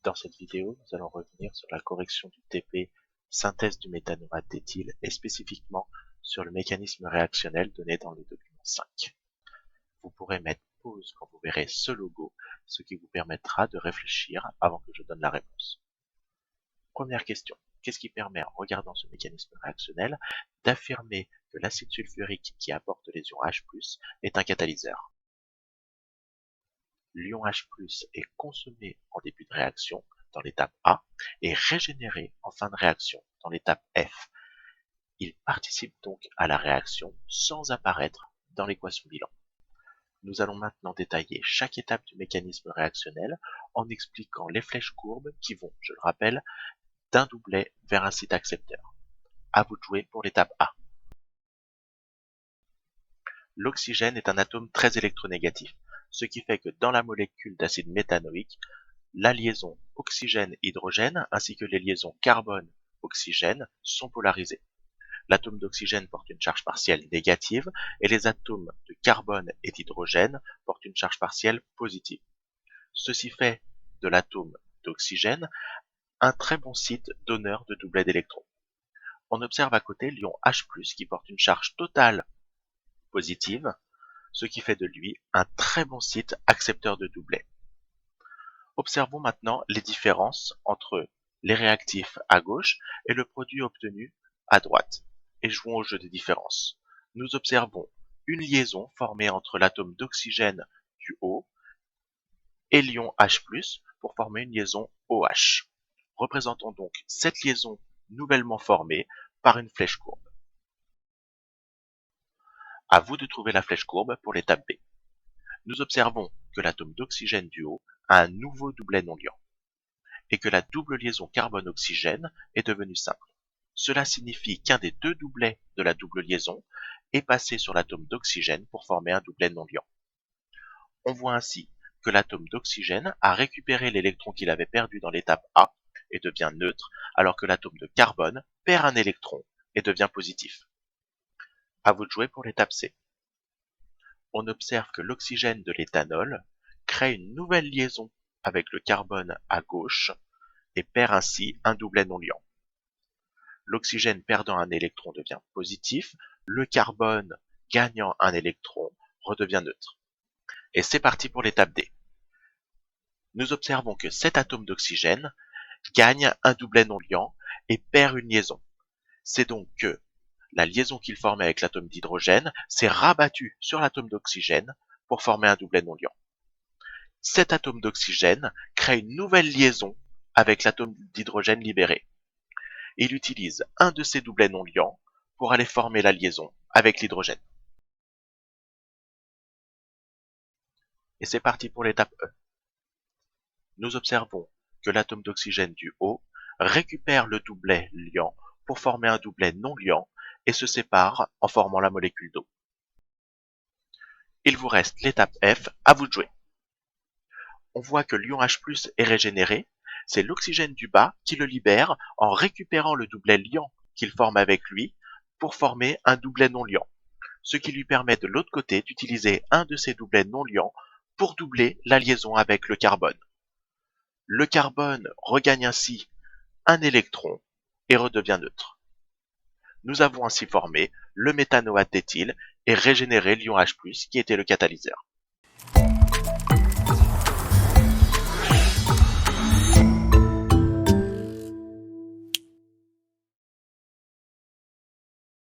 Dans cette vidéo, nous allons revenir sur la correction du TP synthèse du méthanoate d'éthyle et spécifiquement sur le mécanisme réactionnel donné dans le document 5. Vous pourrez mettre pause quand vous verrez ce logo, ce qui vous permettra de réfléchir avant que je donne la réponse. Première question. Qu'est-ce qui permet, en regardant ce mécanisme réactionnel, d'affirmer que l'acide sulfurique qui apporte les ions H+, est un catalyseur? L'ion H+, est consommé en début de réaction, dans l'étape A, et régénéré en fin de réaction, dans l'étape F. Il participe donc à la réaction sans apparaître dans l'équation bilan. Nous allons maintenant détailler chaque étape du mécanisme réactionnel en expliquant les flèches courbes qui vont, je le rappelle, d'un doublet vers un site accepteur. À vous de jouer pour l'étape A. L'oxygène est un atome très électronégatif, ce qui fait que dans la molécule d'acide méthanoïque, la liaison oxygène-hydrogène ainsi que les liaisons carbone-oxygène sont polarisées. L'atome d'oxygène porte une charge partielle négative et les atomes de carbone et d'hydrogène portent une charge partielle positive. Ceci fait de l'atome d'oxygène un très bon site donneur de doublets d'électrons. On observe à côté l'ion H+, qui porte une charge totale positive, ce qui fait de lui un très bon site accepteur de doublets. Observons maintenant les différences entre les réactifs à gauche et le produit obtenu à droite, et jouons au jeu des différences. Nous observons une liaison formée entre l'atome d'oxygène du haut et l'ion H+, pour former une liaison OH. Représentons donc cette liaison nouvellement formée par une flèche courbe. À vous de trouver la flèche courbe pour l'étape B. Nous observons que l'atome d'oxygène du haut a un nouveau doublet non-liant et que la double liaison carbone-oxygène est devenue simple. Cela signifie qu'un des deux doublets de la double liaison est passé sur l'atome d'oxygène pour former un doublet non-liant. On voit ainsi que l'atome d'oxygène a récupéré l'électron qu'il avait perdu dans l'étape A et devient neutre, alors que l'atome de carbone perd un électron et devient positif. À vous de jouer pour l'étape C. On observe que l'oxygène de l'éthanol crée une nouvelle liaison avec le carbone à gauche et perd ainsi un doublet non-liant. L'oxygène perdant un électron devient positif, le carbone gagnant un électron redevient neutre. Et c'est parti pour l'étape D. Nous observons que cet atome d'oxygène gagne un doublet non-liant et perd une liaison. C'est donc que la liaison qu'il formait avec l'atome d'hydrogène s'est rabattue sur l'atome d'oxygène pour former un doublet non-liant. Cet atome d'oxygène crée une nouvelle liaison avec l'atome d'hydrogène libéré. Il utilise un de ces doublets non-liants pour aller former la liaison avec l'hydrogène. Et c'est parti pour l'étape E. Nous observons que l'atome d'oxygène du haut récupère le doublet liant pour former un doublet non liant et se sépare en formant la molécule d'eau. Il vous reste l'étape F, à vous de jouer. On voit que l'ion H+ est régénéré, c'est l'oxygène du bas qui le libère en récupérant le doublet liant qu'il forme avec lui pour former un doublet non liant, ce qui lui permet de l'autre côté d'utiliser un de ces doublets non liants pour doubler la liaison avec le carbone. Le carbone regagne ainsi un électron et redevient neutre. Nous avons ainsi formé le méthanoate d'éthyle et régénéré l'ion H+, qui était le catalyseur.